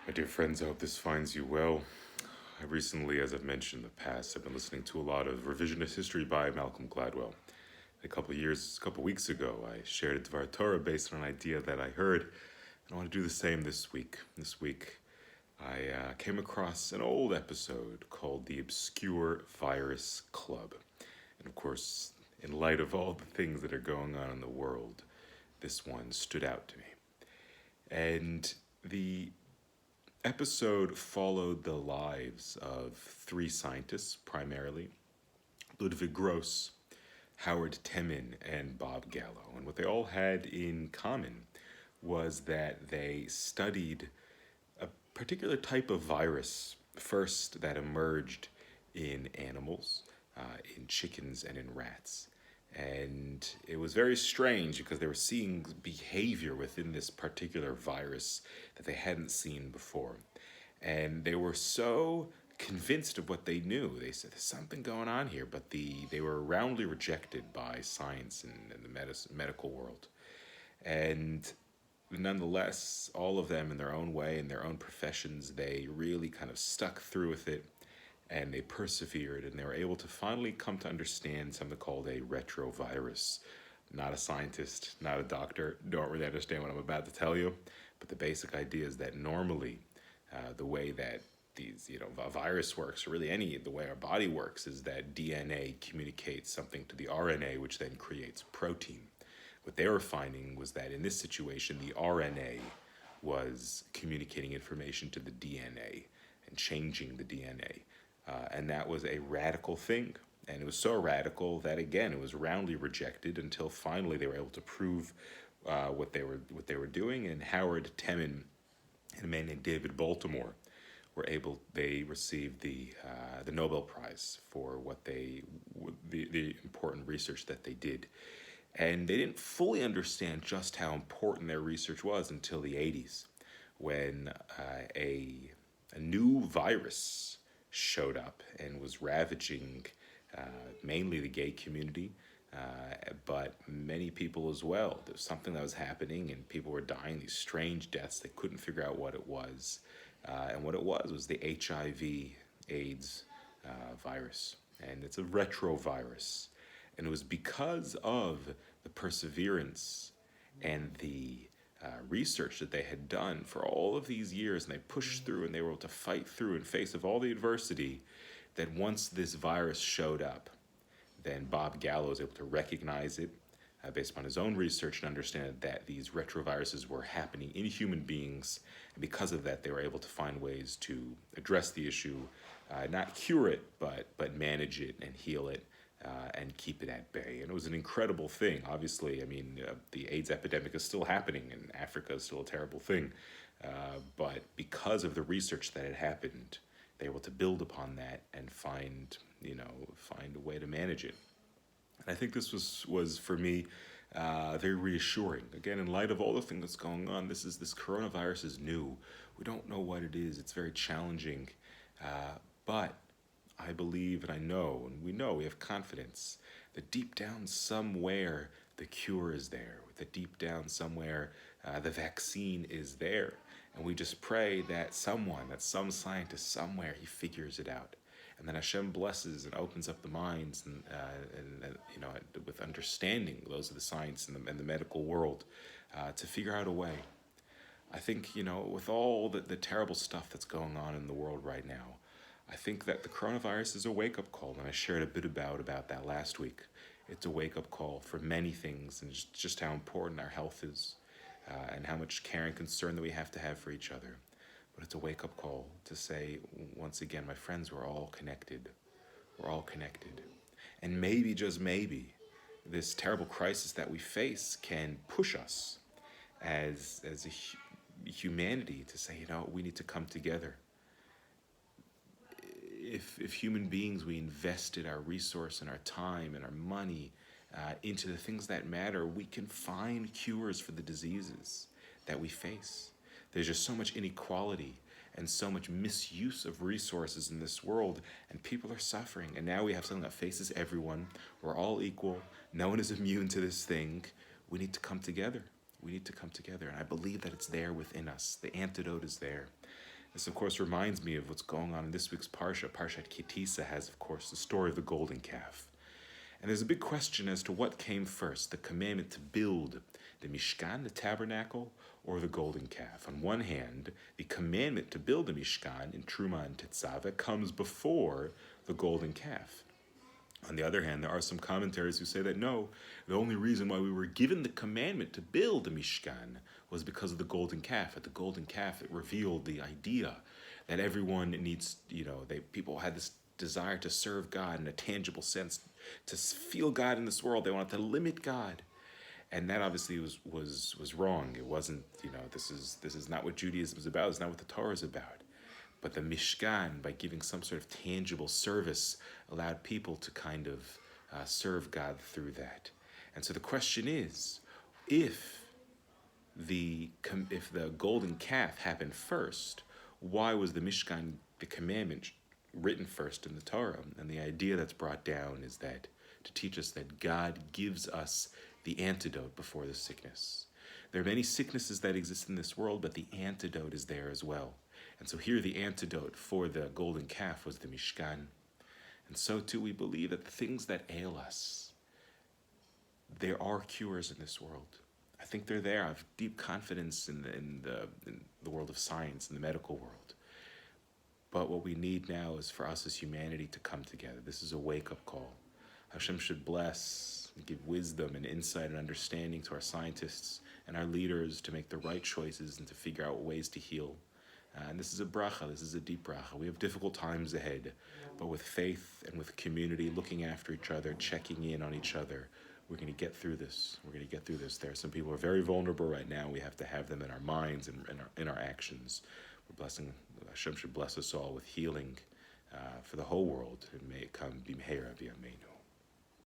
My dear friends, I hope this finds you well. I recently, as I've mentioned in the past, I've been listening to a lot of revisionist history by Malcolm Gladwell. A couple weeks ago, I shared a Dvar Torah based on an idea that I heard, and I want to do the same this week. This week, I came across an old episode called The Obscure Virus Club. And of course, in light of all the things that are going on in the world, this one stood out to me. And the episode followed the lives of three scientists primarily: Ludwig Gross, Howard Temin, and Bob Gallo. And what they all had in common was that they studied a particular type of virus first that emerged in animals, in chickens, and in rats. And it was very strange because they were seeing behavior within this particular virus that they hadn't seen before. And they were so convinced of what they knew. They said, there's something going on here, but they were roundly rejected by science and the medical world. And nonetheless, all of them in their own way, in their own professions, they really kind of stuck through with it, and they persevered, and they were able to finally come to understand something called a retrovirus. Not a scientist, not a doctor, don't really understand what I'm about to tell you, but the basic idea is that normally the way that a virus works, or really the way our body works, is that DNA communicates something to the RNA, which then creates protein. What they were finding was that in this situation, the RNA was communicating information to the DNA and changing the DNA. And that was a radical thing. And it was so radical that, again, it was roundly rejected until finally they were able to prove what they were doing. And Howard Temin and a man named David Baltimore they received the Nobel Prize for the important research that they did. And they didn't fully understand just how important their research was until the 80s, when a new virus showed up and was ravaging mainly the gay community, but many people as well. There was something that was happening, and people were dying these strange deaths. They couldn't figure out what it was. And what it was the HIV/AIDS virus. And it's a retrovirus. And it was because of the perseverance and the research that they had done for all of these years, and they pushed through, and they were able to fight through in face of all the adversity, that once this virus showed up, then Bob Gallo was able to recognize it based upon his own research and understand that these retroviruses were happening in human beings. And because of that, they were able to find ways to address the issue, not cure it, but manage it and heal it. And keep it at bay. And it was an incredible thing. Obviously, the AIDS epidemic is still happening, and Africa is still a terrible thing. But because of the research that had happened, they were able to build upon that and find a way to manage it. And I think this was for me very reassuring. Again, in light of all the things that's going on, this coronavirus is new. We don't know what it is. It's very challenging, but I believe and I know, and we have confidence that deep down somewhere the cure is there, that deep down somewhere the vaccine is there. And we just pray that some scientist somewhere, he figures it out. And then Hashem blesses and opens up the minds and with understanding, those of the science and the medical world, to figure out a way. I think, with all the terrible stuff that's going on in the world right now, I think that the coronavirus is a wake-up call, and I shared a bit about that last week. It's a wake-up call for many things, and just how important our health is, and how much care and concern that we have to have for each other. But it's a wake-up call to say, once again, my friends, we're all connected. We're all connected. And maybe, just maybe, this terrible crisis that we face can push us as a humanity to say, we need to come together. If human beings, we invested our resource and our time and our money into the things that matter, we can find cures for the diseases that we face. There's just so much inequality and so much misuse of resources in this world, and people are suffering. And now we have something that faces everyone. We're all equal. No one is immune to this thing. We need to come together. We need to come together. And I believe that it's there within us. The antidote is there. This, of course, reminds me of what's going on in this week's Parsha. Parshat Kitisa has, of course, the story of the golden calf. And there's a big question as to what came first, the commandment to build the Mishkan, the tabernacle, or the golden calf. On one hand, the commandment to build the Mishkan in Truma and Tetzaveh comes before the golden calf. On the other hand, there are some commentaries who say that no, the only reason why we were given the commandment to build the Mishkan was because of the golden calf. At the golden calf, it revealed the idea that everyone needs, people had this desire to serve God in a tangible sense, to feel God in this world. They wanted to limit God. And that obviously was wrong. It wasn't, this is not what Judaism is about. It's not what the Torah is about. But the Mishkan, by giving some sort of tangible service, allowed people to kind of serve God through that. And so the question is, if the golden calf happened first, why was the Mishkan, the commandment, written first in the Torah? And the idea that's brought down is that to teach us that God gives us the antidote before the sickness. There are many sicknesses that exist in this world, but the antidote is there as well. And so here the antidote for the golden calf was the Mishkan. And so too we believe that the things that ail us, there are cures in this world. I think they're there. I have deep confidence in the world of science, in the medical world. But what we need now is for us as humanity to come together. This is a wake-up call. Hashem should bless and give wisdom and insight and understanding to our scientists and our leaders to make the right choices and to figure out ways to heal. And this is a bracha, this is a deep bracha. We have difficult times ahead, but with faith and with community, looking after each other, checking in on each other, we're going to get through this. We're going to get through this. There are some people who are very vulnerable right now. We have to have them in our minds and in our actions. Hashem should bless us all with healing for the whole world, and may it come be meher v'yameinu.